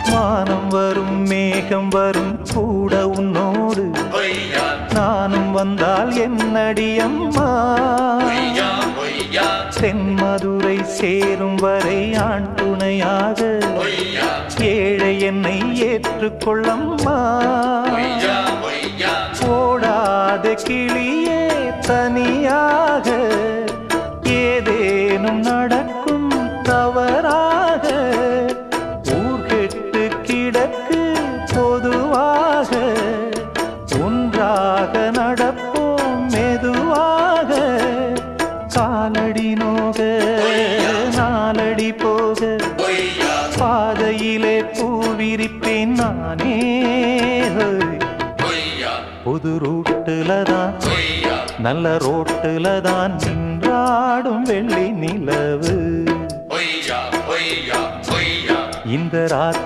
வானம் வரும் மேகம் வரும் கூட உன்னோடு நானும் வந்தால் என்னடியம்மா தென்மதுரை சேரும் வரை ஆண் துணையாக ஏழை என்னை ஏற்றுக்கொள்ளம்மா ஓடாத கிளியே தனியாக ஏதேனும் நடக்கும் தவறாக ஊர்கெட்டு கிடக்கு பொதுவாக ஒன்றாக நடப்போம் மெதுவாக காலடி நோக நாலடி போக பாதையிலே பூவிரிப்பேன் நானே புது ரூட்டுல தான் நல்ல ரோட்டுல தான் நின்றாடும் வெள்ளி நிலவு இந்த ராத்திரி